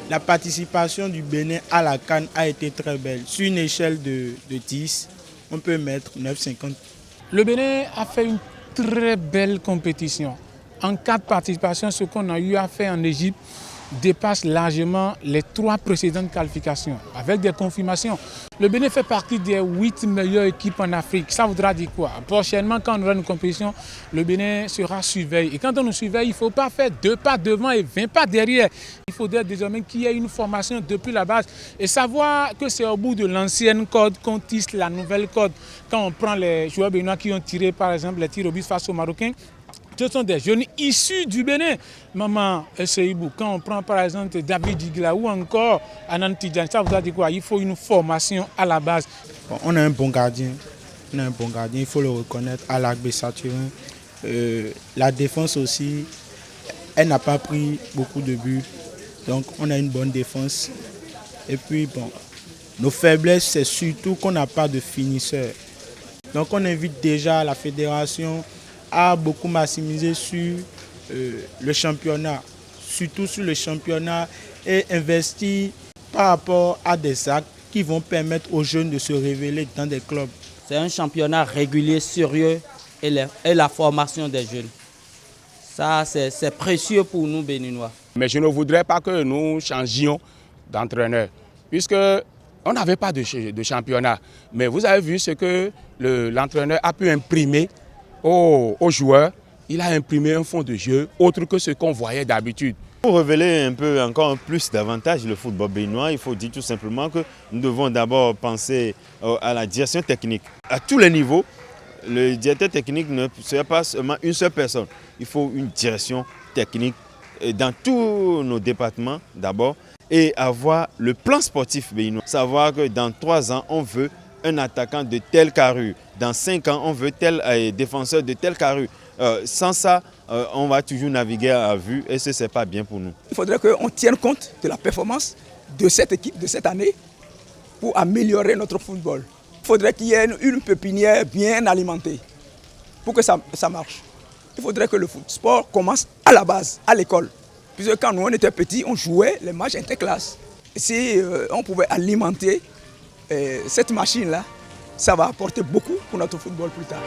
la participation du Bénin à la CAN a été très belle. Sur une échelle de 10, on peut mettre 9,50. Le Bénin a fait une très belle compétition. En 4 participations, ce qu'on a eu à faire en Égypte dépasse largement les 3 précédentes qualifications, avec des confirmations. Le Bénin fait partie des 8 meilleures équipes en Afrique. Ça voudra dire quoi? Prochainement, quand on aura une compétition, le Bénin sera surveillé. Et quand on nous surveille, il ne faut pas faire 2 pas devant et 20 pas derrière. Il faudrait désormais qu'il y ait une formation depuis la base et savoir que c'est au bout de l'ancienne corde qu'on tisse la nouvelle corde. Quand on prend les joueurs béninois qui ont tiré, par exemple, les tirs au but face aux Marocains, ce sont des jeunes issus du Bénin. Maman Seibou, quand on prend par exemple David Digla ou encore Anan Tidjan, ça vous dire quoi? Il faut une formation à la base. Bon, on a un bon gardien. Il faut le reconnaître, Alak Bessaturin. La défense aussi, elle n'a pas pris beaucoup de buts. Donc on a une bonne défense. Et puis bon, nos faiblesses, c'est surtout qu'on n'a pas de finisseur. Donc on invite déjà la fédération à beaucoup maximiser sur le championnat, surtout sur le championnat, et investir par rapport à des actes qui vont permettre aux jeunes de se révéler dans des clubs. C'est un championnat régulier, sérieux et la formation des jeunes. Ça, c'est précieux pour nous, Béninois. Mais je ne voudrais pas que nous changions d'entraîneur, puisque on n'avait pas de championnat. Mais vous avez vu ce que l'entraîneur a pu imprimer aux joueurs. Il a imprimé un fond de jeu autre que ce qu'on voyait d'habitude. Pour révéler un peu encore plus davantage le football béninois, il faut dire tout simplement que nous devons d'abord penser à la direction technique. À tous les niveaux, le directeur technique ne serait pas seulement une seule personne. Il faut une direction technique dans tous nos départements d'abord et avoir le plan sportif béninois. Savoir que dans 3 ans, on veut un attaquant de telle carrure. Dans 5 ans, on veut tel défenseur de telle carrure. Sans ça, on va toujours naviguer à vue et ce n'est pas bien pour nous. Il faudrait qu'on tienne compte de la performance de cette équipe de cette année pour améliorer notre football. Il faudrait qu'il y ait une pépinière bien alimentée pour que ça marche. Il faudrait que le sport commence à la base, à l'école. Puisque quand nous on était petits, on jouait les matchs interclasses. Si on pouvait alimenter cette machine-là, ça va apporter beaucoup pour notre football plus tard.